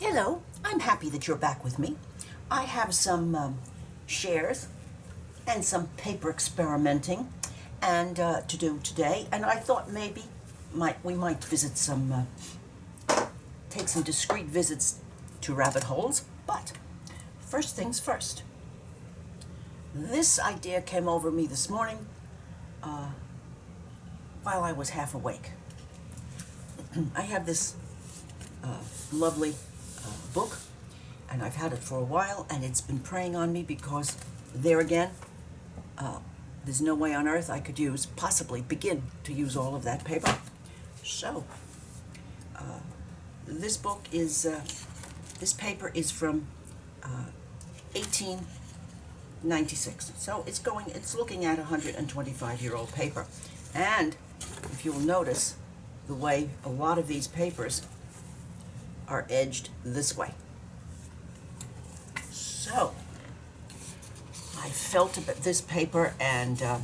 Hello, I'm happy that you're back with me. I have some shares and some paper experimenting and to do today, and I thought maybe we might visit take some discreet visits to rabbit holes. But first things first. This idea came over me this morning while I was half awake. I have this lovely book, and I've had it for a while, and it's been preying on me because there again, there's no way on earth I could possibly begin to use all of that paper. So, this paper is from 1896. So it's looking at 125-year-old paper. And if you'll notice the way a lot of these papers are edged this way. So I felt about this paper and I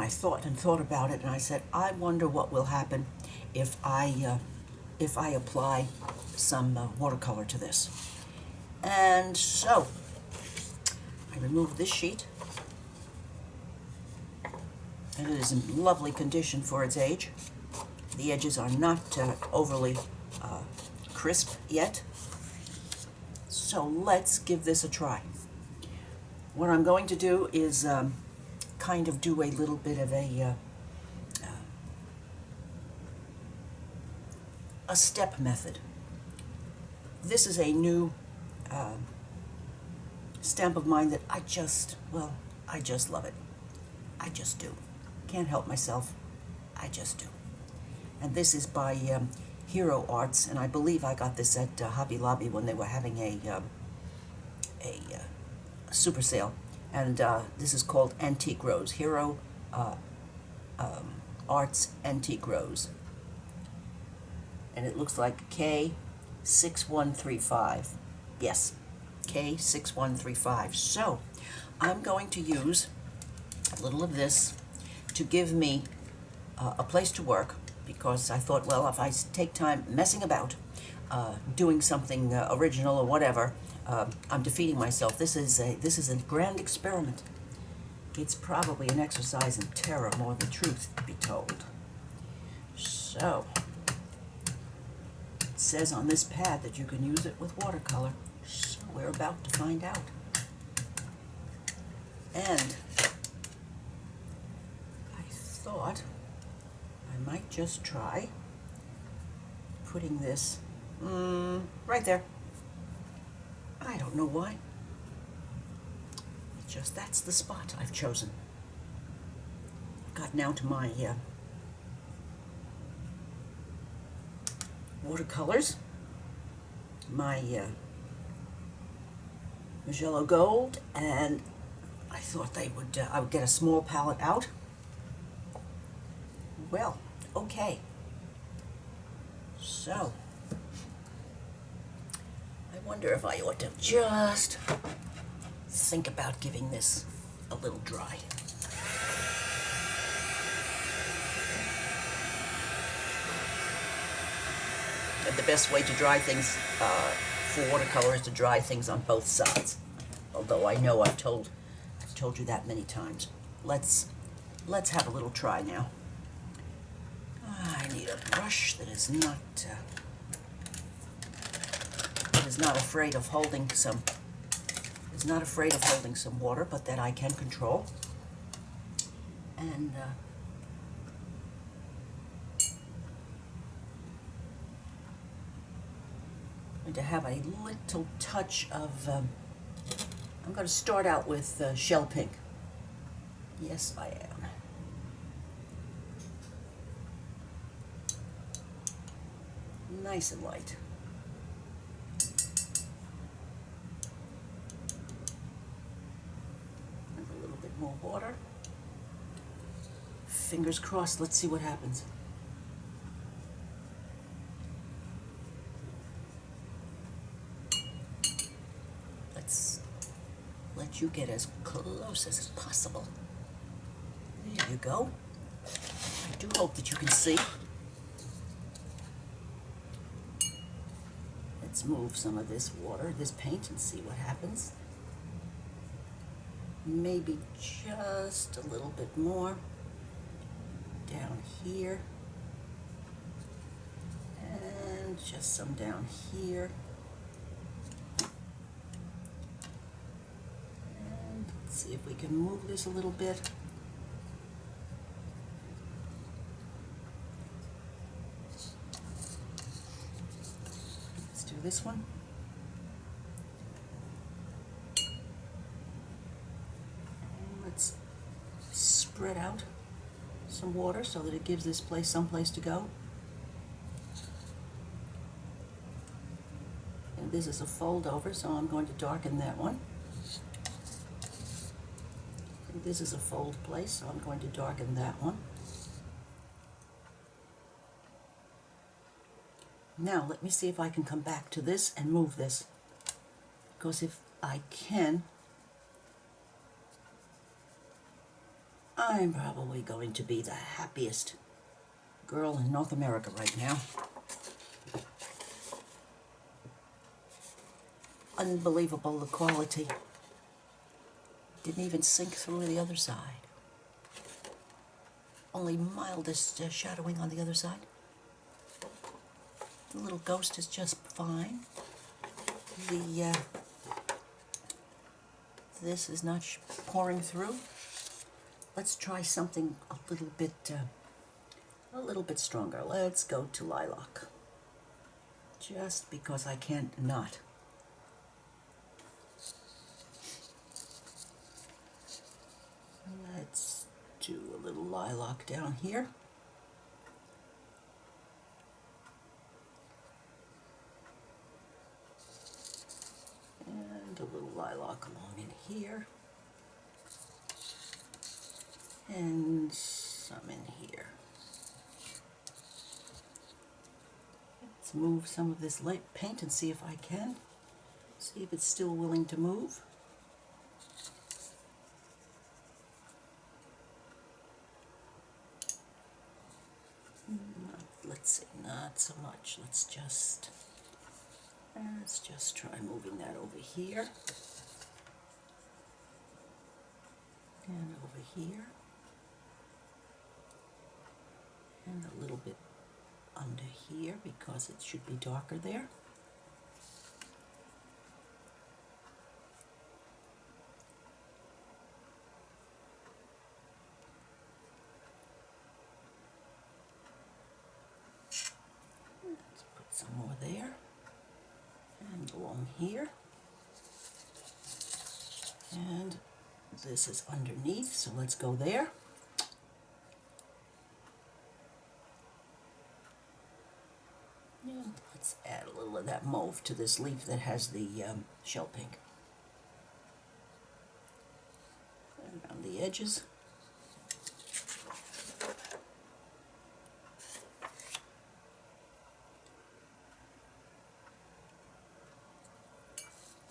thought about it, and I said, I wonder what will happen if I apply some watercolor to this. And so I removed this sheet, and it is in lovely condition for its age. The edges are not overly crisp yet. So let's give this a try. What I'm going to do is kind of do a little bit of a step method. This is a new stamp of mine that I just love it. I just do. Can't help myself. I just do. And this is by Hero Arts, and I believe I got this at Hobby Lobby when they were having a super sale. And this is called Antique Rose. Hero Arts Antique Rose. And it looks like K6135. Yes, K6135. So I'm going to use a little of this to give me a place to work, because I thought, well, if I take time messing about, doing something original or whatever, I'm defeating myself. This is a grand experiment. It's probably an exercise in terror, more than truth be told. So it says on this pad that you can use it with watercolor. So we're about to find out. And I thought I might just try putting this right there. I don't know why. That's the spot I've chosen. Got now to my watercolors, my Magello Gold, and I thought I would get a small palette out. Well, okay. So I wonder if I ought to just think about giving this a little dry. And the best way to dry things for watercolor is to dry things on both sides. Although I know I've told you that many times. Let's have a little try now. I need a brush that is not afraid of holding some water, but that I can control. And I'm going to have a little touch of. I'm going to start out with shell pink. Yes, I am. Nice and light. And a little bit more water. Fingers crossed, let's see what happens. Let's let you get as close as possible. There you go. I do hope that you can see. Let's move some of this water, this paint, and see what happens. Maybe just a little bit more down here. And just some down here. And let's see if we can move this a little bit. Let's do this one. And let's spread out some water so that it gives this place some place to go. And this is a fold over, so I'm going to darken that one. And this is a fold place, so I'm going to darken that one. Now let me see if I can come back to this and move this, because if I can, I'm probably going to be the happiest girl in North America right now. Unbelievable, the quality. Didn't even sink through the other side. Only mildest shadowing on the other side. The little ghost is just fine. This is not pouring through. Let's try something a little bit stronger. Let's go to lilac. Just because I can't not. Let's do a little lilac down here. And a little lilac along in here. And some in here. Let's move some of this light paint and see if I can. See if it's still willing to move. Let's see, not so much. Let's just try moving that over here. And over here. And a little bit under here because it should be darker there. Let's put some more there. And along here. And this is underneath, so let's go there. And let's add a little of that mauve to this leaf that has the shell pink. And around the edges.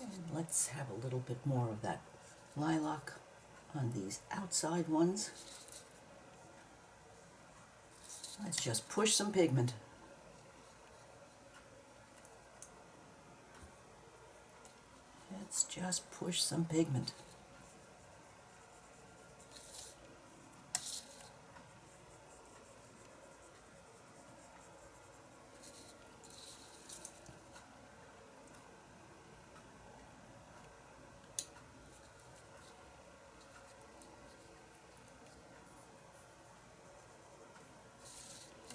And let's have a little bit more of that lilac on these outside ones. Let's just push some pigment. Let's just push some pigment.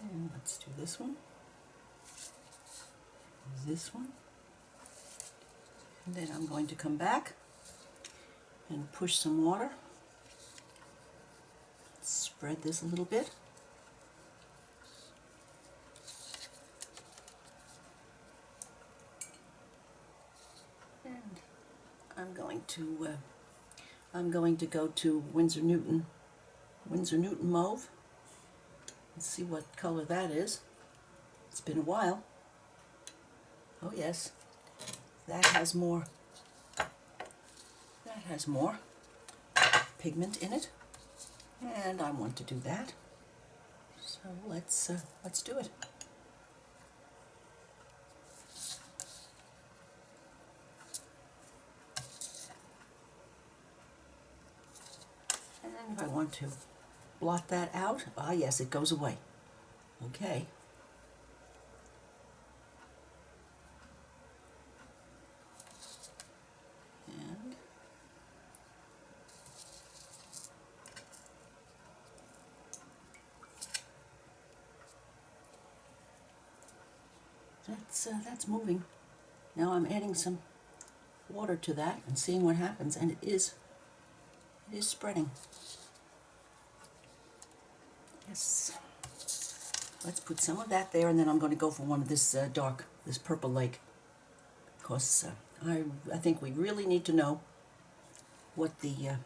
And let's do this one. This one. And then I'm going to come back and push some water. Spread this a little bit. And I'm going to go to Winsor Newton mauve. Let's see what color that is. It's been a while. Oh yes. That has more pigment in it, and I want to do that. So let's do it. if I want to blot that out, ah yes, it goes away. Okay. And that's moving. Now I'm adding some water to that and seeing what happens, and it is spreading. Yes. Let's put some of that there, and then I'm going to go for one of this this Purple Lake, because I think we really need to know what the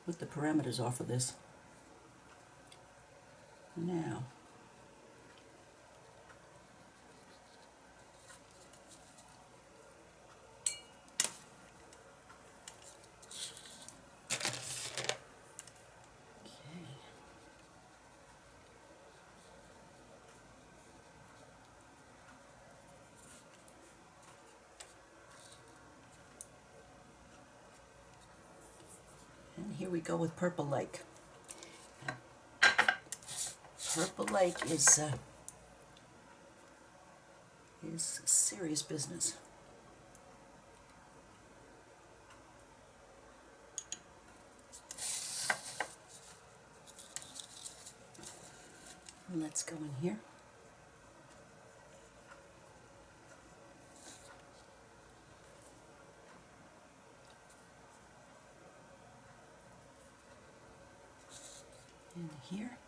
parameters are for this. Now, and here we go with Purple Lake. Purple Lake is serious business. Let's go in here. In here.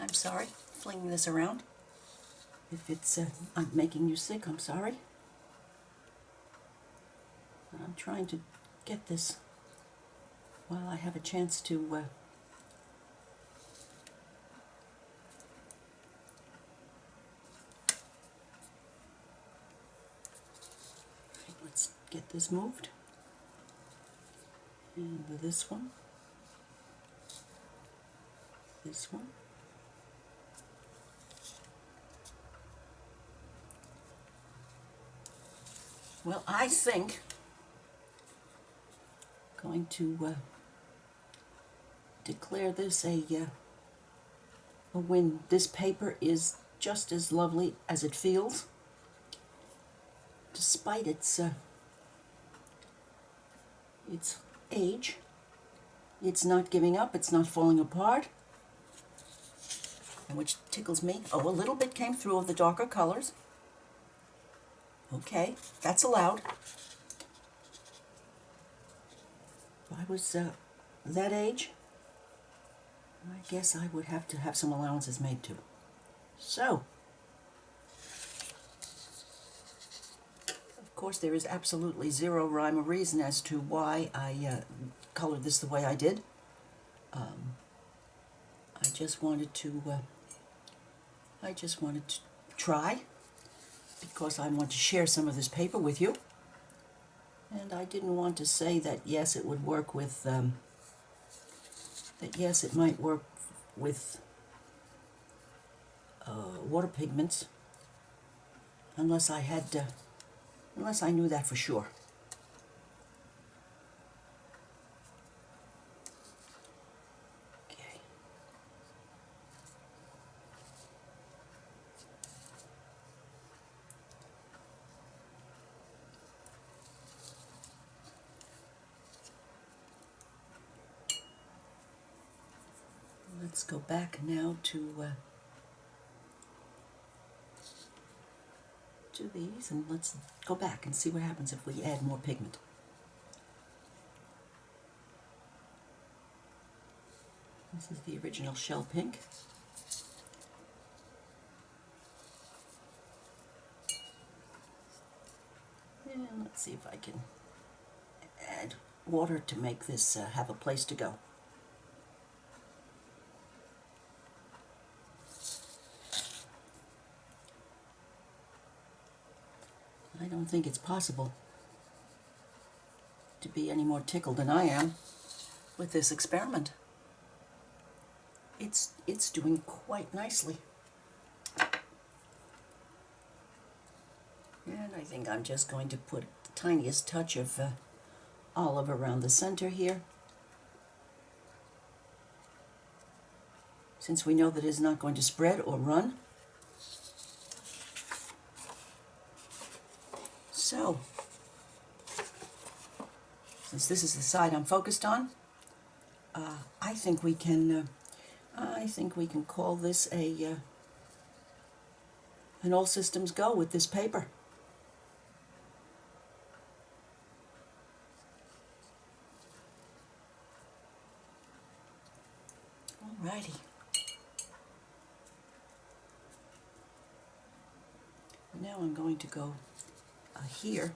I'm sorry, flinging this around. If it's I'm making you sick, I'm sorry. I'm trying to get this while I have a chance to let's get this moved. And this one. This one. Well, I think I'm going to declare this a win. This paper is just as lovely as it feels, despite its age. It's not giving up. It's not falling apart, and which tickles me. Oh, a little bit came through of the darker colors. Okay, that's allowed. If I was that age, I guess I would have to have some allowances made too. So, of course, there is absolutely zero rhyme or reason as to why I colored this the way I did. I just wanted to try, because I want to share some of this paper with you, and I didn't want to say that yes, it would work with that yes, it might work with water pigments unless I knew that for sure. Okay. Let's go back now to these, and let's go back and see what happens if we add more pigment. This is the original shell pink. And let's see if I can add water to make this have a place to go. I don't think it's possible to be any more tickled than I am with this experiment. It's doing quite nicely. And I think I'm just going to put the tiniest touch of olive around the center here. Since we know that it's not going to spread or run. So, since this is the side I'm focused on, I think we can call this an all systems go with this paper. Alrighty. Now I'm going to go here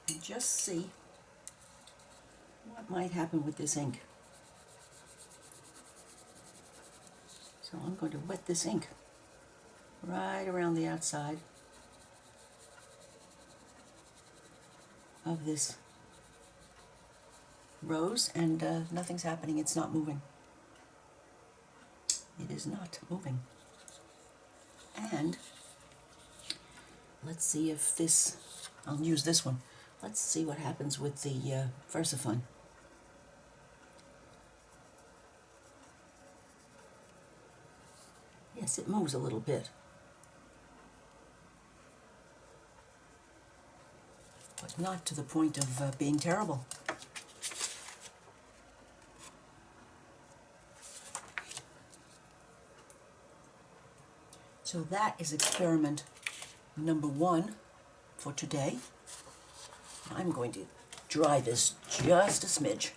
and just see what might happen with this ink. So I'm going to wet this ink right around the outside of this rose, and nothing's happening. It's not moving. It is not moving. And let's see if this, I'll use this one. Let's see what happens with the VersaFun. Yes, it moves a little bit. But not to the point of being terrible. So that is experiment number 1 for today. I'm going to dry this just a smidge.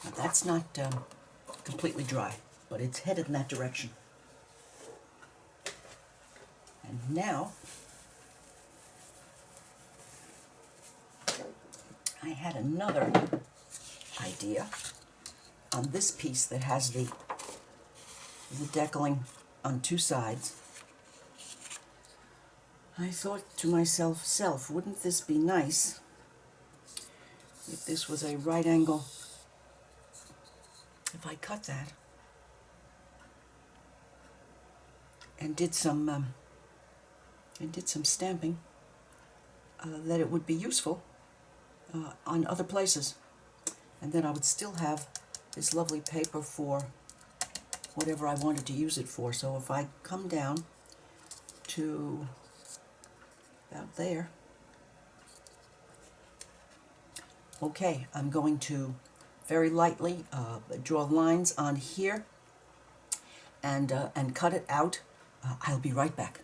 Now that's not completely dry, but it's headed in that direction. And now I had another idea on this piece that has the decaling on 2 sides. I thought to myself, wouldn't this be nice if this was a right angle? If I cut that and did some stamping, that it would be useful on other places, and then I would still have this lovely paper for whatever I wanted to use it for. So if I come down to about there, okay, I'm going to very lightly draw lines on here and cut it out. I'll be right back.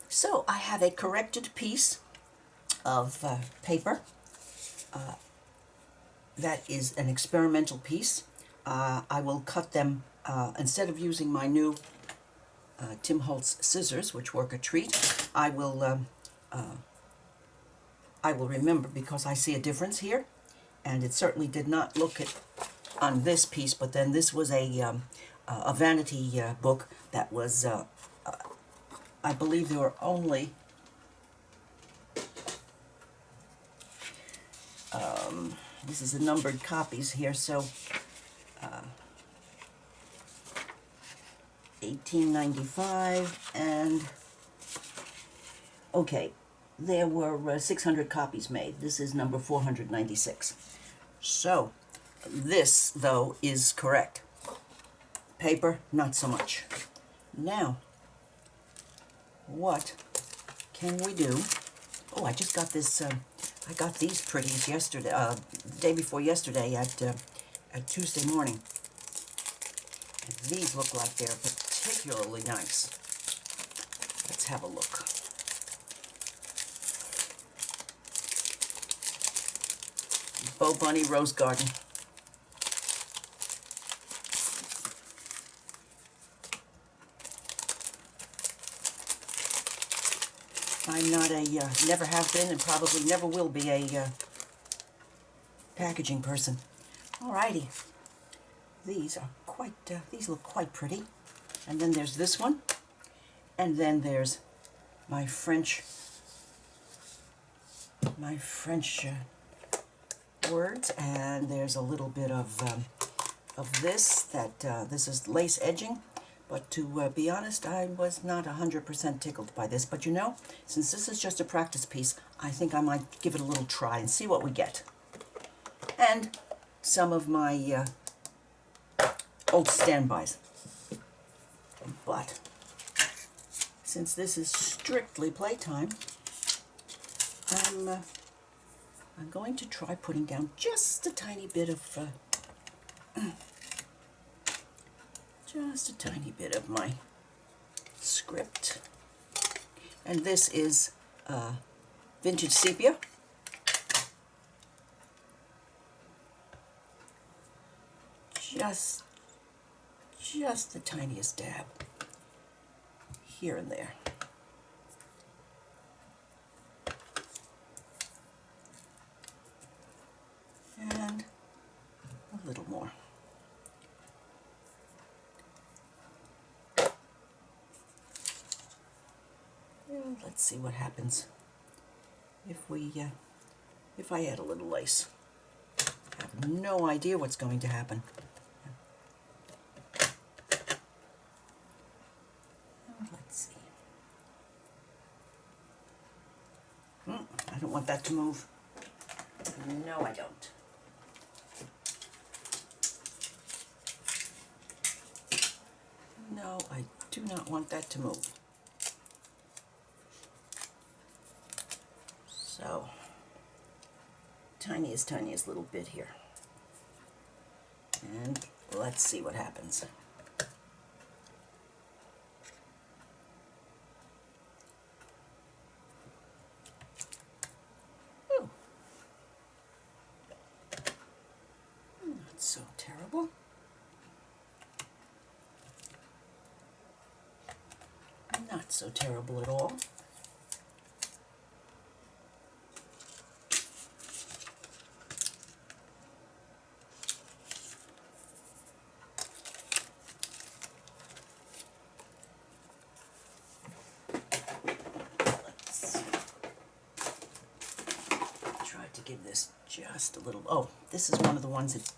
So I have a corrected piece of paper. That is an experimental piece. I will cut them, instead of using my new Tim Holtz scissors, which work a treat, I will remember, because I see a difference here, and it certainly did not look it on this piece. But then this was a vanity book that was, I believe there were only this is the numbered copies here, so 1895, and okay, there were 600 copies made. This is number 496. So this, though, is correct. Paper, not so much. Now, what can we do? Oh, I just got this. I got these pretties yesterday, the day before yesterday at Tuesday morning. And these look like they're particularly nice. Let's have a look. Bo Bunny Rose Garden. I'm not a, never have been and probably never will be a packaging person. Alrighty. These are quite, these look quite pretty. And then there's this one. And then there's my French words. And there's a little bit of this, this is lace edging. But to be honest, I was not 100% tickled by this. But you know, since this is just a practice piece, I think I might give it a little try and see what we get. And some of my old standbys. But since this is strictly playtime, I'm going to try putting down just a tiny bit of my script. And this is Vintage Sepia. Just the tiniest dab here and there. And a little more. And let's see what happens if I add a little lace. I have no idea what's going to happen. Let's see. I don't want that to move. No, I don't. No, I do not want that to move. So, tiniest little bit here. And let's see what happens. Ooh. Not so terrible. Not so terrible at all. Give this just a little. Oh, this is one of the ones that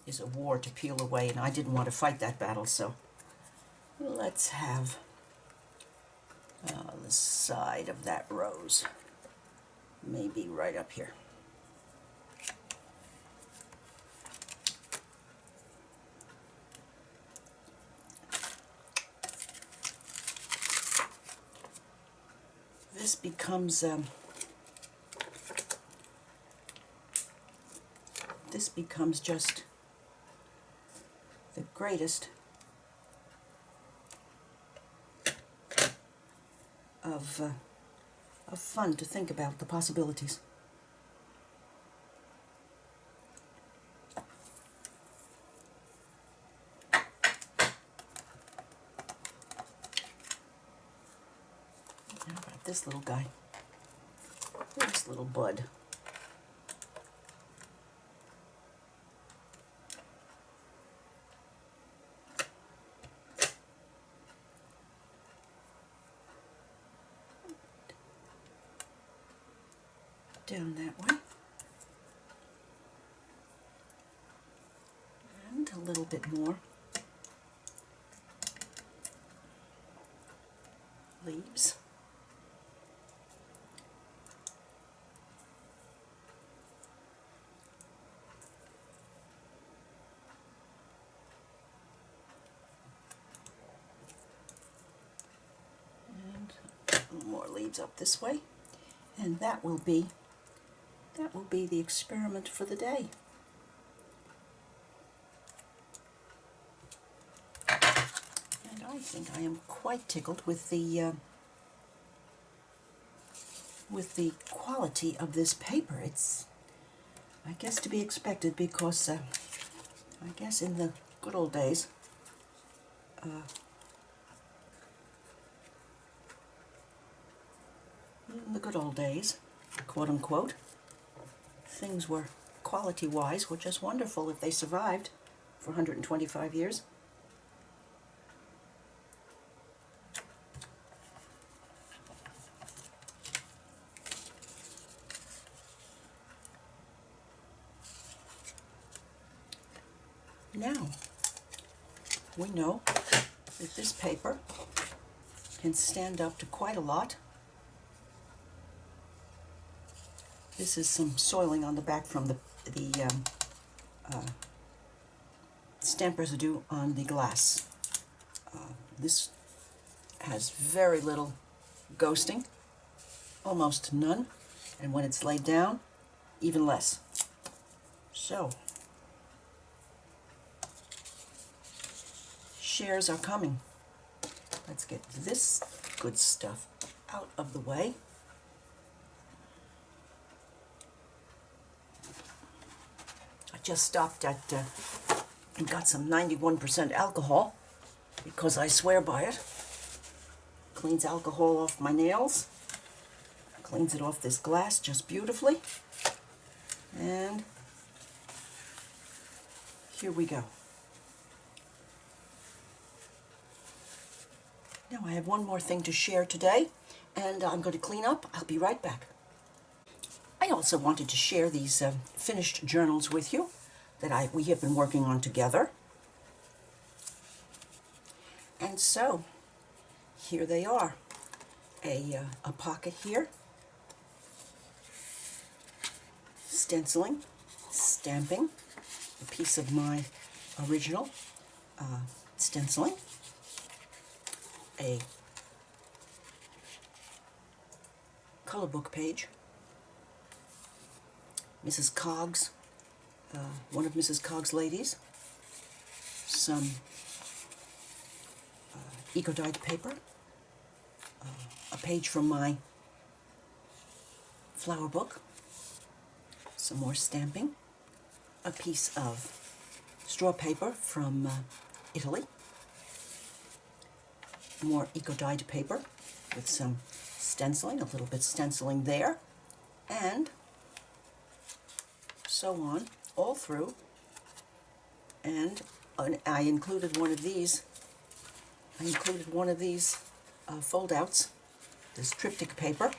is a war to peel away, and I didn't want to fight that battle, so let's have the side of that rose, maybe right up here. This becomes just the greatest of fun to think about the possibilities. How about this little guy? This little bud. Down that way. And a little bit more. Leaves. And more leaves up this way. And that will be the experiment for the day. And I think I am quite tickled with the quality of this paper. It's I guess to be expected because I guess in the good old days, quote unquote, things were quality-wise were just wonderful if they survived for 125 years. Now, we know that this paper can stand up to quite a lot. This is some soiling on the back from the stamp residue on the glass. This has very little ghosting, almost none, and when it's laid down, even less. So, shares are coming. Let's get this good stuff out of the way. I just stopped at and got some 91% alcohol because I swear by it. Cleans alcohol off my nails. Cleans it off this glass just beautifully. And here we go. Now I have one more thing to share today, and I'm going to clean up. I'll be right back. I also wanted to share these finished journals with you that we have been working on together. And so, here they are. A pocket here, stenciling, stamping, a piece of my original stenciling, a color book page, Mrs. Coggs, one of Mrs. Coggs' ladies, some eco-dyed paper, a page from my flower book, some more stamping, a piece of straw paper from Italy, more eco-dyed paper with some stenciling, a little bit stenciling there, and so on, all through. And I included one of these. Fold-outs, this triptych paper,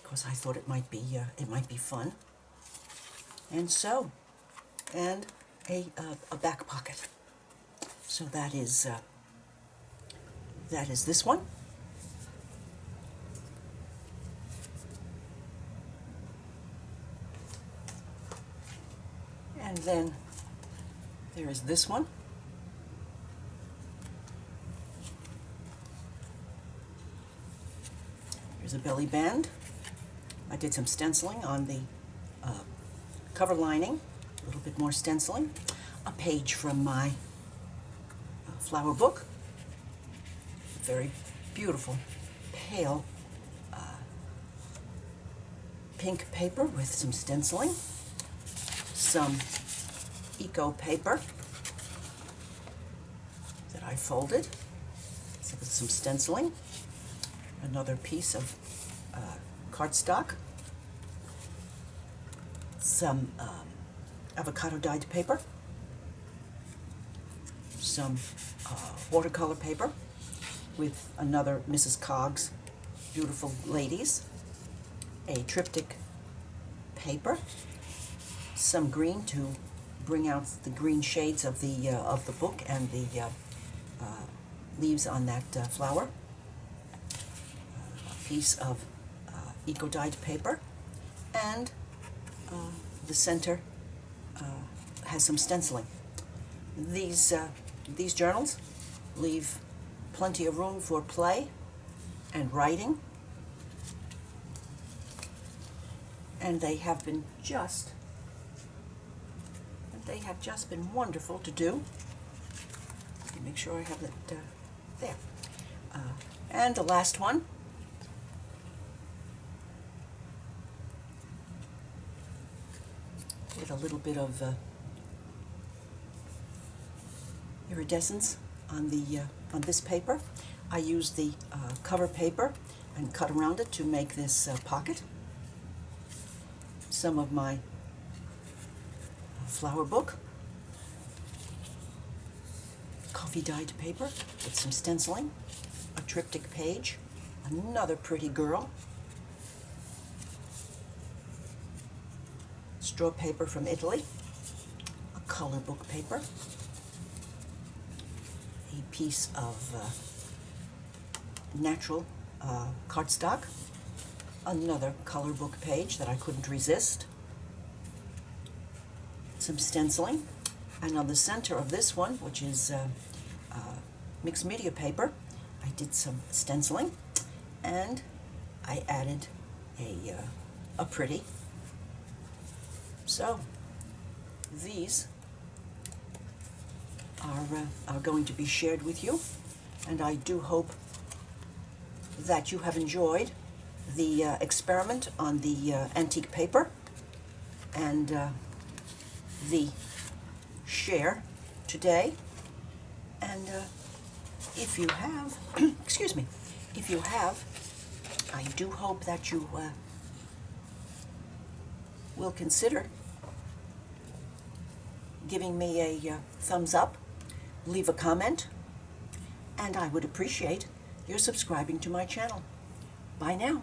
because I thought it might be fun. And so, and a back pocket. So that is this one. And then there is this one. Here's a belly band. I did some stenciling on the cover lining, a little bit more stenciling. A page from my flower book. Very beautiful, pale pink paper with some stenciling. Some eco paper that I folded with some stenciling. Another piece of cardstock. Some avocado dyed paper. Some watercolor paper with another Mrs. Coggs beautiful ladies. A triptych paper. Some green to bring out the green shades of the book and the leaves on that flower. A piece of eco-dyed paper, and the center has some stenciling. These journals leave plenty of room for play and writing, and they have just been wonderful to do. Let me make sure I have it there. And the last one. with a little bit of iridescence on this paper. I used the cover paper and cut around it to make this pocket. Some of my flower book, coffee dyed paper with some stenciling, a triptych page, another pretty girl, straw paper from Italy, a color book paper, a piece of natural cardstock, another color book page that I couldn't resist, some stenciling, and on the center of this one, which is mixed media paper, I did some stenciling, and I added a pretty. So these are going to be shared with you, and I do hope that you have enjoyed the experiment on the antique paper and the share today. And if you have, excuse me, if you have, I do hope that you will consider giving me a thumbs up, leave a comment, and I would appreciate your subscribing to my channel. Bye now.